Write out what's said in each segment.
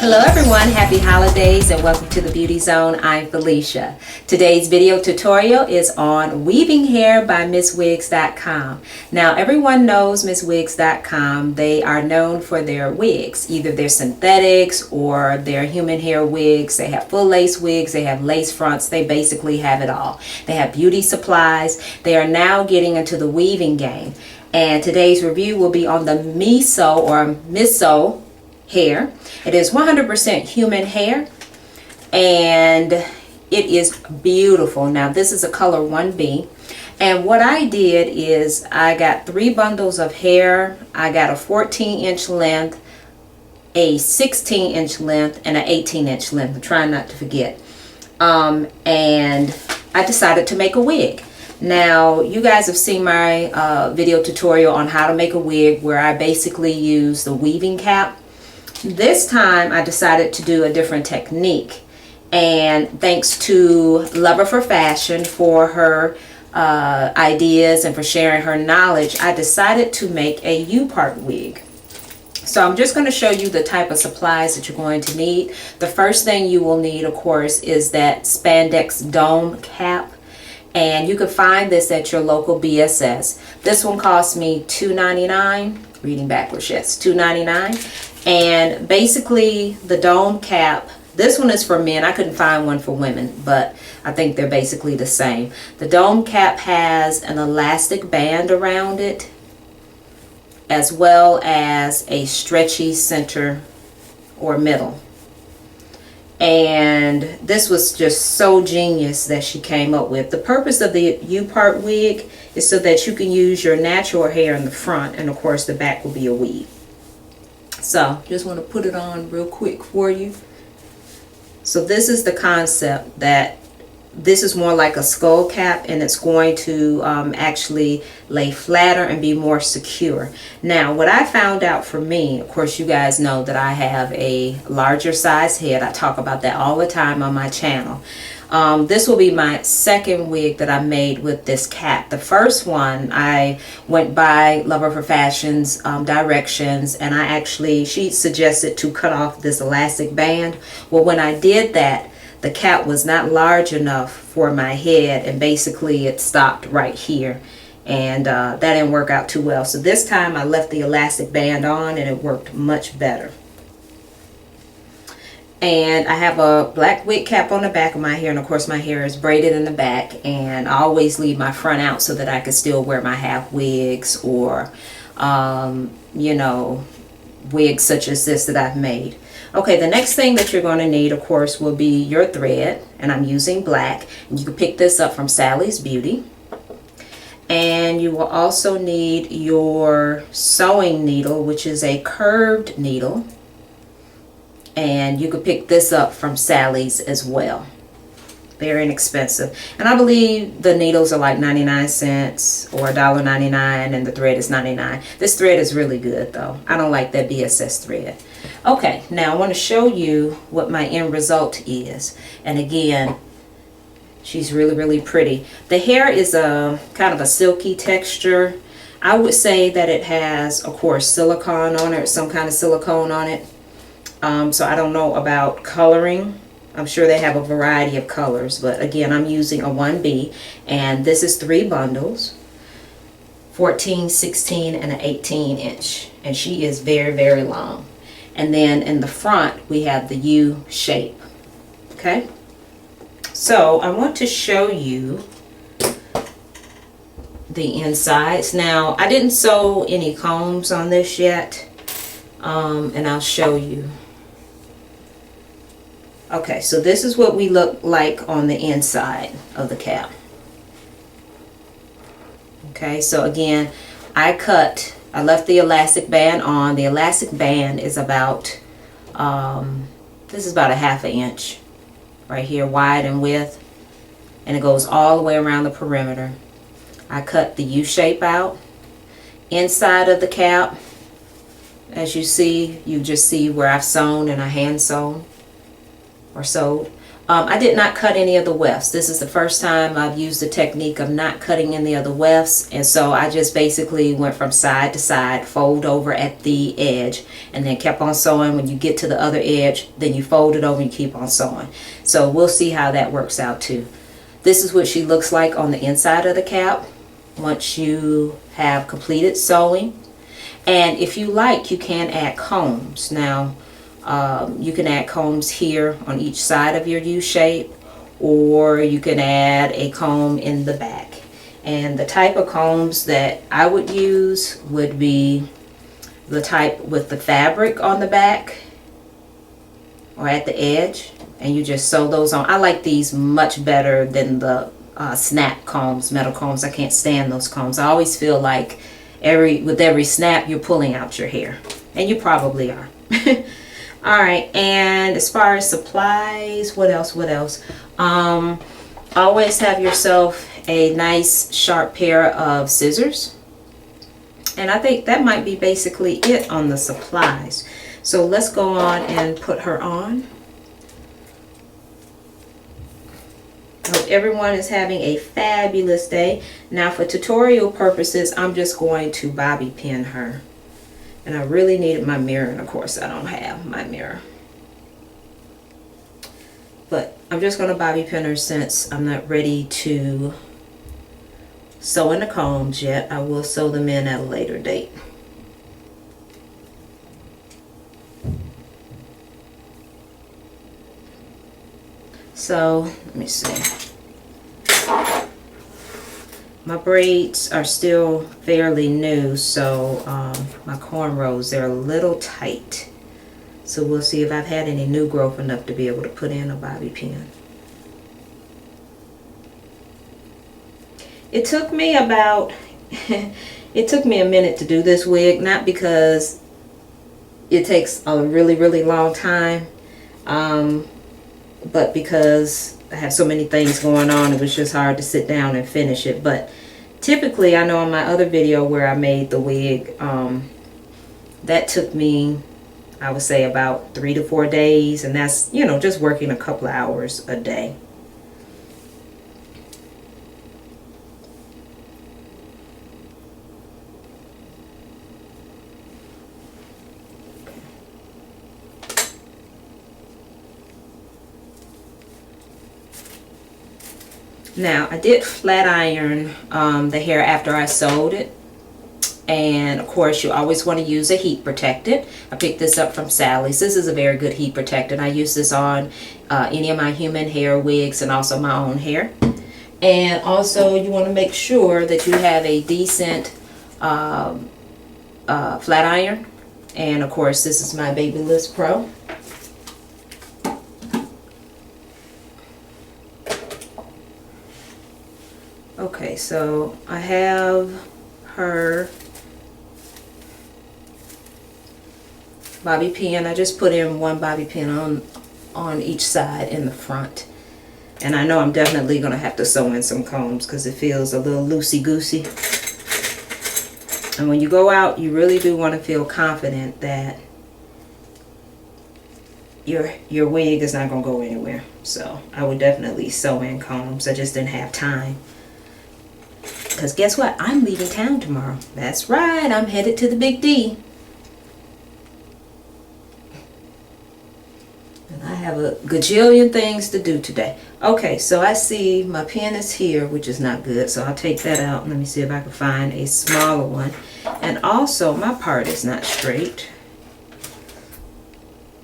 Hello everyone, happy holidays and welcome to the Beauty Zone. I'm Felicia. Today's video tutorial is on weaving hair by misswigs.com. Now everyone knows misswigs.com. They are known for their wigs, either their synthetics or their human hair wigs. They have full lace wigs, they have lace fronts, they basically have it all. They have beauty supplies. They are now getting into the weaving game. And today's review will be on the Misso hair. It is 100% human hair and it is beautiful. Now this is a color 1B, and what I did is I got 3 bundles of hair. I got a 14-inch length, a 16-inch length, and an 18-inch length. I'm trying not to forget. And I decided to make a wig. Now you guys have seen my video tutorial on how to make a wig, where I basically use the weaving cap. This time I decided to do a different technique, and thanks to Lover for Fashion for her ideas and for sharing her knowledge, I decided to make a U-part wig. So I'm just going to show you the type of supplies that you're going to need. The first thing you will need, of course, is that spandex dome cap, and you can find this at your local BSS. This one cost me $2.99. Reading backwards, yes, $2.99. And basically the dome cap, this one is for men. I couldn't find one for women, but I think they're basically the same. The dome cap has an elastic band around it, as well as a stretchy center or middle. And this was just so genius that she came up with. The purpose of the U-part wig is so that you can use your natural hair in the front, and of course the back will be a weave. So just want to put it on real quick for you. So this is the concept, that this is more like a skull cap, and it's going to actually lay flatter and be more secure. Now what I found out for me, of course you guys know that I have a larger size head. I talk about that all the time on my channel. This will be my second wig that I made with this cap. The first one I went by Lover for Fashion's directions, and she suggested to cut off this elastic band. Well, when I did that, the cap was not large enough for my head, and basically it stopped right here, and that didn't work out too well. So this time I left the elastic band on, and it worked much better. And I have a black wig cap on the back of my hair, and of course my hair is braided in the back, and I always leave my front out so that I can still wear my half wigs, or you know, wigs such as this that I've made. Okay, the next thing that you're going to need, of course, will be your thread, and I'm using black, and you can pick this up from Sally's Beauty. And you will also need your sewing needle, which is a curved needle, and you could pick this up from Sally's as well. Very inexpensive, and I believe the needles are like 99 cents or $1.99, and the thread is 99. This thread is really good though. I don't like that BSS thread. Okay, now I want to show you what my end result is. And again, she's really pretty. The hair is a kind of a silky texture. I would say that it has, of course, silicone on it, some kind of silicone on it. So I don't know about coloring. I'm sure they have a variety of colors, but again, I'm using a 1B, and this is 3 bundles, 14, 16, and an 18-inch, and she is very long. And then in the front we have the U shape. Okay, so I want to show you the insides. Now I didn't sew any combs on this yet, and I'll show you. Okay, so this is what we look like on the inside of the cap. Okay, so again, I left the elastic band on. The elastic band is about, this is about a ½ inch right here, wide and width, and it goes all the way around the perimeter. I cut the U shape out. Inside of the cap, as you see, you just see where I've sewn and I hand sewn or sewed. I did not cut any of the wefts. This is the first time I've used the technique of not cutting any of the wefts, and so I just basically went from side to side, fold over at the edge, and then kept on sewing. When you get to the other edge, then you fold it over and you keep on sewing. So we'll see how that works out too. This is what she looks like on the inside of the cap once you have completed sewing. And if you like, you can add combs. Now, you can add combs here on each side of your U shape, or you can add a comb in the back. And the type of combs that I would use would be the type with the fabric on the back or at the edge, and you just sew those on. I like these much better than the snap combs, metal combs. I can't stand those combs. I always feel like with every snap you're pulling out your hair, and you probably are. Alright, and as far as supplies, what else? Always have yourself a nice sharp pair of scissors, and I think that might be basically it on the supplies. So let's go on and put her on. I hope everyone is having a fabulous day. Now for tutorial purposes, I'm just going to bobby pin her. And I really needed my mirror, and of course I don't have my mirror. But I'm just going to bobby pin her since I'm not ready to sew in the combs yet. I will sew them in at a later date. So, let me see. My braids are still fairly new, so my cornrows, they're a little tight. So we'll see if I've had any new growth enough to be able to put in a bobby pin. It took me about, it took me a minute to do this wig, not because it takes a really, really long time, but because I have so many things going on, it was just hard to sit down and finish it. But typically, I know in my other video where I made the wig, that took me, I would say, about 3 to 4 days, and that's, you know, just working a couple of hours a day. Now, I did flat iron the hair after I sewed it, and of course you always want to use a heat protectant. I picked this up from Sally's. This is a very good heat protectant. I use this on any of my human hair wigs and also my own hair. And also you want to make sure that you have a decent flat iron, and of course this is my Babyliss Pro. Okay, so I have her bobby pin. I just put in one bobby pin on each side in the front. And I know I'm definitely going to have to sew in some combs because it feels a little loosey-goosey. And when you go out, you really do want to feel confident that your wig is not going to go anywhere. So I would definitely sew in combs. I just didn't have time. Because guess what? I'm leaving town tomorrow. That's right. I'm headed to the Big D. And I have a gajillion things to do today. Okay, so I see my pen is here, which is not good. So I'll take that out. Let me see if I can find a smaller one. And also, my part is not straight.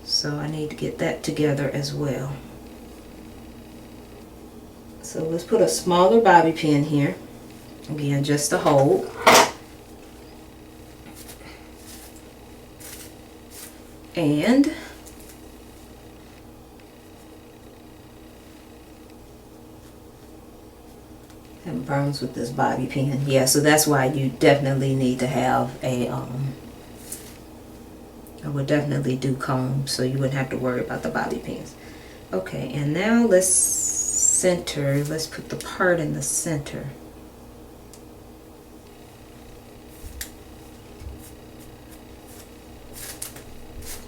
So I need to get that together as well. So let's put a smaller bobby pin here. Again, just to hold. And having problems with this bobby pin. Yeah, so that's why you definitely need to have a I would definitely do combs so you wouldn't have to worry about the bobby pins. Okay, and now let's center. Let's put the part in the center.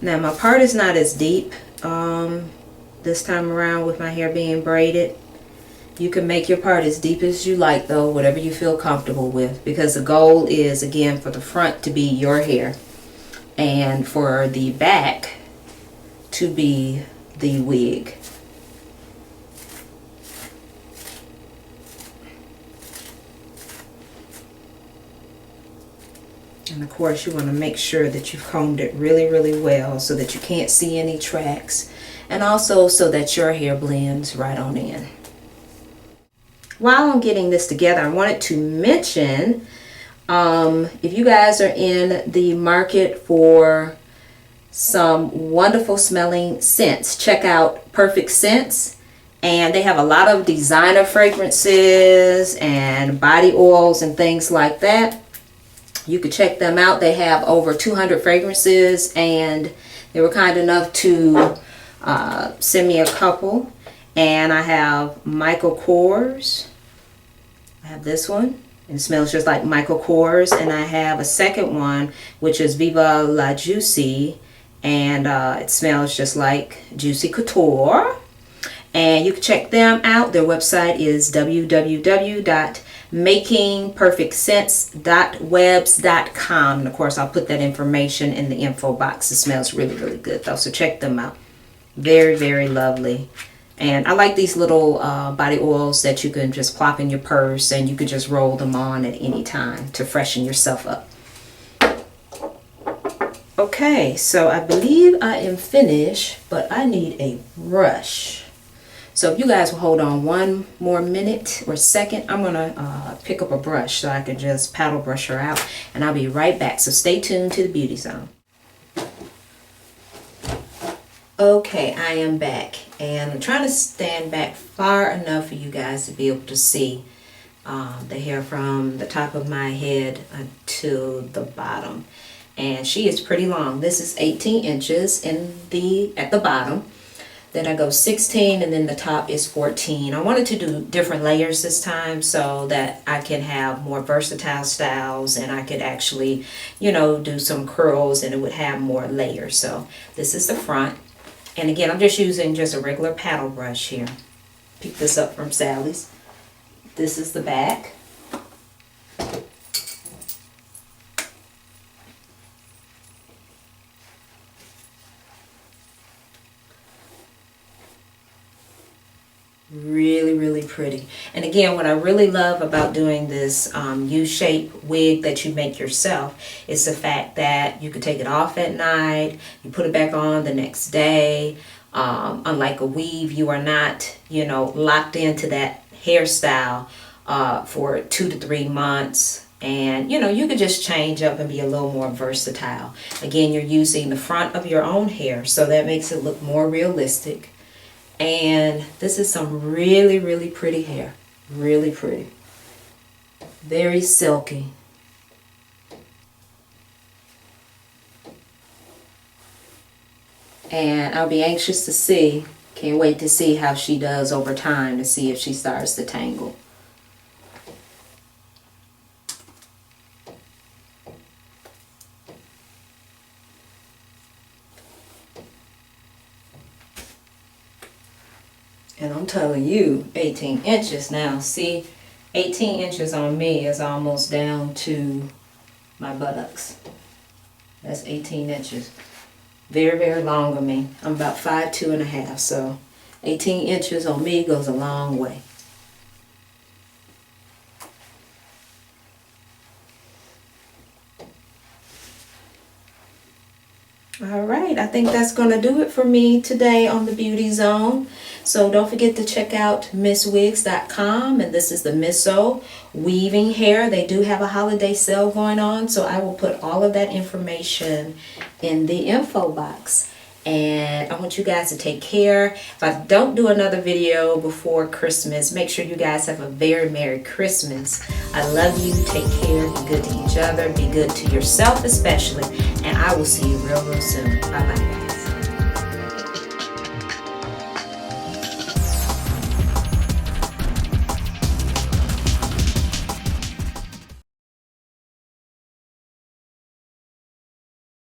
Now my part is not as deep. this time around with my hair being braided. You can make your part as deep as you like though, whatever you feel comfortable with, because the goal is, again, for the front to be your hair and for the back to be the wig. And of course you want to make sure that you've combed it really, really well so that you can't see any tracks, and also so that your hair blends right on in. While I'm getting this together, I wanted to mention, if you guys are in the market for some wonderful smelling scents, check out Perfect Scents. And they have a lot of designer fragrances and body oils and things like that. You could check them out. They have over 200 fragrances, and they were kind enough to send me a couple. And I have Michael Kors. I have this one. It smells just like Michael Kors. And I have a second one, which is Viva la Juicy. And it smells just like Juicy Couture. And you can check them out. Their website is www.makingperfectscents.webs.com. And of course, I'll put that information in the info box. It smells really, really good though. So check them out. Very, very lovely. And I like these little body oils that you can just plop in your purse, and you can just roll them on at any time to freshen yourself up. Okay, so I believe I am finished, but I need a brush. So if you guys will hold on one more minute or second, I'm going to pick up a brush so I can just paddle brush her out, and I'll be right back. So stay tuned to the Beauty Zone. Okay, I am back, and I'm trying to stand back far enough for you guys to be able to see the hair from the top of my head to the bottom. And she is pretty long. This is 18 inches at the bottom. Then I go 16, and then the top is 14. I wanted to do different layers this time so that I can have more versatile styles, and I could actually, you know, do some curls and it would have more layers. So this is the front. And again, I'm just using just a regular paddle brush here. Pick this up from Sally's. This is the back. Really, really pretty. And again, what I really love about doing this U-shaped wig that you make yourself is the fact that you can take it off at night, you put it back on the next day. Unlike a weave, you are not, you know, locked into that hairstyle for 2 to 3 months. And, you know, you could just change up and be a little more versatile. Again, you're using the front of your own hair, so that makes it look more realistic. And this is some really, really pretty hair. Really pretty. Very silky. And I'll be anxious to see, can't wait to see how she does over time, to see if she starts to tangle. And I'm telling you, 18 inches now. See, 18 inches on me is almost down to my buttocks. That's 18 inches. Very, very long on me. I'm about 5'2" and a half, so 18 inches on me goes a long way. All right, I think that's going to do it for me today on the Beauty Zone. So don't forget to check out misswigs.com, and this is the Misso weaving hair. They do have a holiday sale going on, so I will put all of that information in the info box. And I want you guys to take care. If I don't do another video before Christmas, make sure you guys have a very Merry Christmas. I love you. Take care. Be good to each other. Be good to yourself especially. And I will see you real, real soon. Bye-bye, guys.